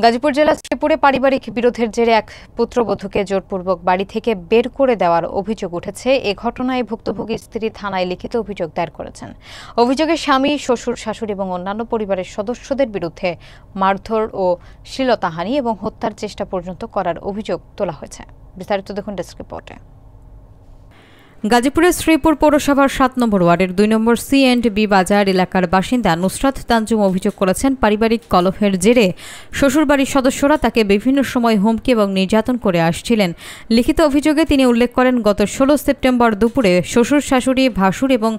গাজীপুর জেলার শ্রীপুরে পারিবারিক বিরোধের জেরে এক পুত্রবধূকে জোরপূর্বক বাড়ি থেকে বের করে দেওয়ার অভিযোগ উঠেছে। এ ঘটনায় ভুক্তভোগী স্ত্রী থানায় লিখিত অভিযোগ দায়ের করেছেন। অভিযোগে স্বামী, শ্বশুর, শাশুড়ি এবং অন্যান্য পরিবারের সদস্যদের বিরুদ্ধে মারধর ও শ্লীলতাহানি এবং হত্যার চেষ্টা পর্যন্ত করার অভিযোগ তোলা হয়েছে। বিস্তারিত দেখুন ডেস্ক রিপোর্টে। গাজীপুরের শ্রীপুর পৌরসভার ৭ নম্বর ওয়ার্ডের ২ নম্বর C&B বাজার এলাকার বাসিন্দা নুসরাত তানজুম অভিযোগ করেছেন, পারিবারিক কলহের জেরে শ্বশুরবাড়ির সদস্যরা তাকে বিভিন্ন সময় হুমকি এবং নির্যাতন করে আসছিলেন। লিখিত অভিযোগে তিনি উল্লেখ করেন, গত ১৬ সেপ্টেম্বর দুপুরে শ্বশুর, শাশুড়ি, ভাসুর এবং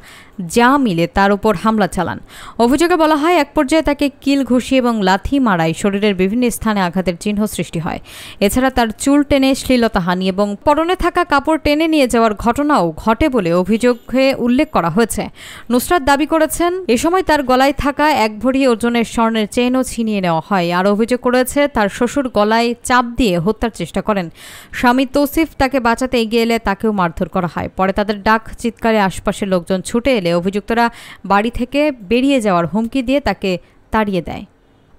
যা মিলে তার উপর হামলা চালান। অভিযোগে বলা হয়, এক পর্যায়ে তাকে কিল ঘুষি এবং লাথি মারায় শরীরের বিভিন্ন স্থানে আঘাতের চিহ্ন সৃষ্টি হয়। এছাড়া তার চুল টেনে শ্লীলতাহানি এবং পরনে থাকা কাপড় টেনে নিয়ে যাওয়ার ঘটনাও ঘটে বলে অভিযোগে উল্লেখ করা হয়েছে। নুসরাত দাবি করেছেন, এ সময় তার গলায় থাকা ১ ভরি ওজনের স্বর্ণের চেইনও ছিনিয়ে নেওয়া হয়। আর অভিযোগ করেছে, তার শ্বশুর গলায় চাপ দিয়ে হত্যার চেষ্টা করেন। স্বামী তৌসিফ তাকে বাঁচাতে এগিয়ে এলে তাকেও মারধর করা হয়। পরে তাদের ডাক চিৎকারে আশপাশের লোকজন ছুটে এলে অভিযুক্তরা বাড়ি থেকে বেরিয়ে যাওয়ার হুমকি দিয়ে তাকে তাড়িয়ে দেয়।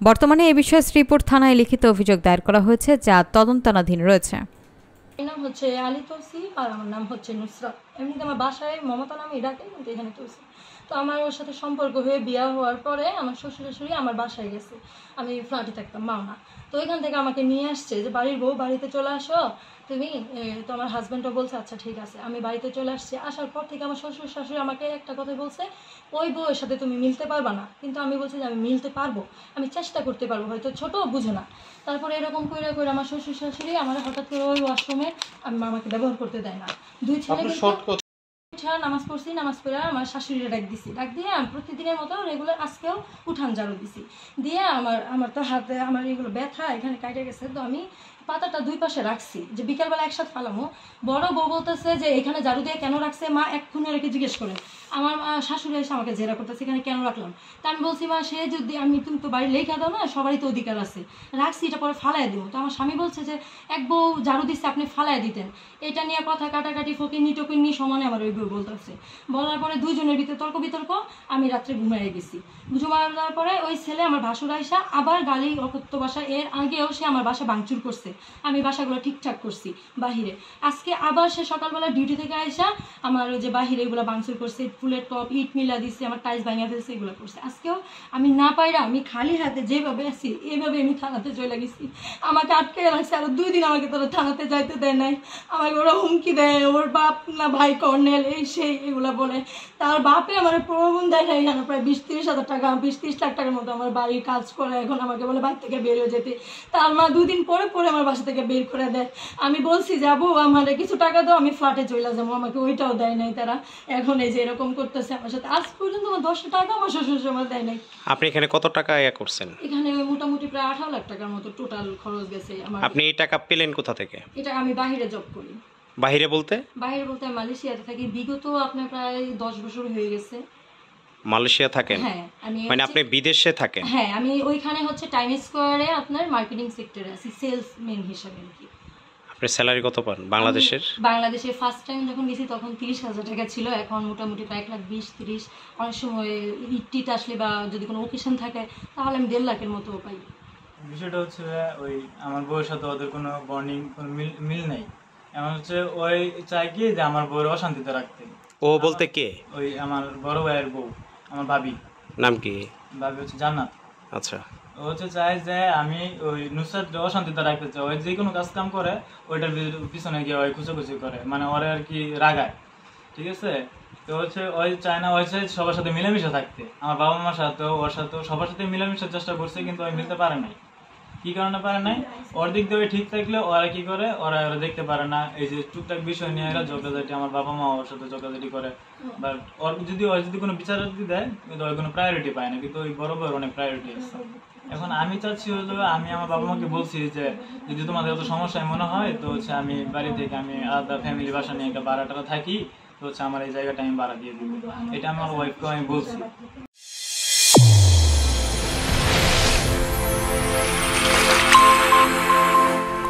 বর্তমানে এ বিষয়ে শ্রীপুর থানায় লিখিত অভিযোগ দায়ের করা হয়েছে, যা তদন্তাধীন রয়েছে। নাম হচ্ছে আলী তৌসিফ আর আমার নাম হচ্ছে নুসরাত। এমনিতে আমার বাসায় মমতা নামে ডাকে, কিন্তু এখানে তৌসিফ। তো আমার ওর সাথে সম্পর্ক হয়ে বিয়ে হওয়ার পরে আমার শ্বশুর শাশুড়ি আমার বাসায় গেছে। আমি ফ্ল্যাটে থাকতাম, মাওনা। তো ওইখান থেকে আমাকে নিয়ে আসছে যে বাড়ির বউ, বাড়িতে চলে আসো তুমি। তো আমার হাজব্যান্ডও বলছে আচ্ছা ঠিক আছে। আমি বাড়িতে চলে আসছি। আসার পর থেকে আমার শ্বশুর শাশুড়ি আমাকে একটা কথা বলছে, ওই বউয়ের সাথে তুমি মিলতে পারবা না। কিন্তু আমি বলছি যে আমি মিলতে পারবো, আমি চেষ্টা করতে পারবো, হয়তো ছোটো বুঝে না। তারপরে এরকম করে করে আমার শ্বশুর শাশুড়ি আমার হঠাৎ করে ওই ওয়াশরুমে আমাকে ব্যবহার করতে দেয় না। দুই ছেলে নামাজ পড়ছি, নামাজ পড়ে আমার শাশুড়িরা ডাক দিয়ে আমি প্রতিদিনের মতো রেগুলার আজকেও উঠান ঝাড়ু দিছি। দিয়ে আমার তো হাতে আমার এগুলো ব্যথা এখানে কাটে গেছে। তো আমি পাতাটা দুই পাশে রাখছি যে বিকালবেলা একসাথে ফালামো। বড় বউ বলতেছে যে এখানে ঝাড়ু দিয়ে কেন রাখছে মা, এক্ষুনি রেখে জিজ্ঞেস করে। আমার শাশুড়ি এসে আমাকে জেরা করতেছে এখানে কেন রাখলাম। তা আমি বলছি, মা সে যদি তুমি তো বাড়ি লেখা দাও না, সবারই তো অধিকার আছে, রাখছি এটা পরে ফালাই দিব। তো আমার স্বামী বলছে যে এক বউ ঝাড়ু দিচ্ছে আপনি ফালাই দিতেন। এটা নিয়ে কথা কাটাকাটি ফকিনি টকিনি সমানে আমার ওই বউ বলতেছে। বলার পরে দুইজনের ভিতরে তর্ক বিতর্ক। আমি রাত্রে ঘুমাইয়ে গেছি। ঘুমানোর পরে ওই ছেলে আমার ভাসুর আইসা আবার গালি অকথ্য ভাষা, এর আগেও সে আমার বাসা ভাঙচুর করছে। আমি বাসাগুলো ঠিকঠাক করছি বাহিরে। আজকে আবার সে সকালবেলা ডিউটি থেকে আইসা আমার ওই যে বাহিরে এগুলো ভাঙচুর করছে, ফুলের টপ ইট মিলা দিচ্ছে, আমার টাইস ভাঙা ফেলছে, এগুলো করছে। আজকেও আমি না পাইরা আমি খালি হাতে যেভাবে আছি এইভাবে আমি থানাতে চলে গেছি। আমাকে আটকে রাখছে, আরো 2 দিন আমাকে তারা থানাতে যাইতে দেয় নাই। আমাকে ওরা হুমকি দেয়, ওর বাপ না ভাই কর্নেল এই সেই এগুলা বলে। তার বাপে আমার প্রলোভন দেয় না, এখানে প্রায় 20-30 হাজার টাকা 20-30 লাখ টাকার মতো আমার বাড়ির কাজ করে। এখন আমাকে বলে বাড়ি থেকে বের হয়ে যেতে। তার মা 2 দিন পরে আমার বাসা থেকে বের করে দেয়। আমি বলছি যাবো আমার কিছু টাকা দাও, আমি ফ্ল্যাটে চলে যাবো, আমাকে ওইটাও দেয় নাই তারা। এখন এই যে এরকম করতেছে আমার সাথে। আজ পর্যন্ত আমার 10 টাকা আমার শ্বশুর আমার দেয় নাই। আপনি এখানে কত টাকা করছেন? এখানে মোটামুটি প্রায় 18 লাখ টাকার মতো টোটাল খরচ গেছে আমার। আপনি এই টাকা পেলেন কোথা থেকে? এটা আমি বাইরে জব করি। বাইরে বলতে? বাইরে বলতে মালয়েশিয়াতে থাকি। বিগত আপনার প্রায় 10 বছর হয়ে গেছে। মালয়েশিয়া থাকেন? হ্যাঁ, মানে আপনি বিদেশে থাকেন? হ্যাঁ, আমি ওইখানে হচ্ছে টাইম স্কয়ারে আপনার মার্কেটিং সেক্টরে আছি, সেলস মেন হিসেবে আর কি। আপনার স্যালারি কত পান বাংলাদেশের? বাংলাদেশে ফার্স্ট টাইম যখন গেছি তখন 30,000 টাকা ছিল। এখন মোটামুটি 1,20,30। অনেক সময় ইট আসলে বা যদি কোনো ওকেশন থাকে তাহলে আমি 1.5 লাখের মতো পাই। বিষয়টা হচ্ছে ওই আমার বউয়ের সাথে ওদের কোনো বন্ডিং, কোনো মিল নেই। এমন হচ্ছে ওই চাই কি যে আমার বউয়ের অশান্তিতে রাখতে। ও বলতে কে? ওই আমার বড় ভাইয়ের বউ, আমার ভাবি। নাম কি? ভাবি হচ্ছে জান্নাত। আচ্ছা। ও হচ্ছে চাই যে আমি ওই নুসরাত অশান্তিতে রাখতে চাই। ওই যে কোনো কাজ কাম করে ওইটার পিছনে গিয়ে ওই খুচি করে, মানে ওরা আর কি রাগায়। ঠিক আছে? তো হচ্ছে ওই চায় না, ওই চাই সবার সাথে মিলেমিশে থাকতে। আমার বাবা মার সাথেও ওর সাথেও সবার সাথে মিলেমিশে চেষ্টা করছে, কিন্তু ওই মিলতে পারে নাই। কি কারণে পারে নাই? ওর দিক দিয়ে ঠিক থাকলে ওরা কি করে, ওরা দেখতে পারে না। এই যে টুকটাক বিষয় নিয়ে এরা ঝগড়াঝাটি, আমার বাবা মা ওর সাথে ঝগড়াঝাটি করে। বাট ওর যদি কোনো বিচার দেয় কিন্তু ওই কোনো প্রায়োরিটি পায় না, কিন্তু ওই বড় বড় অনেক প্রায়োরিটি আছে। এখন আমি চাচ্ছি হলো, আমি আমার বাবা মাকে বলছি যে যদি তোমাদের এত সমস্যায় মনে হয় তো হচ্ছে আমি বাড়ি থেকে আমি আলাদা ফ্যামিলি বাসা নিয়ে একটা ভাড়াটা থাকি, তো হচ্ছে আমার এই জায়গাটা আমি ভাড়া দিয়ে দিব। এটা আমার ওয়াইফকেও আমি বলছি।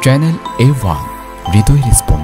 চ্যানেল A1 হৃদয় রেসপন্স।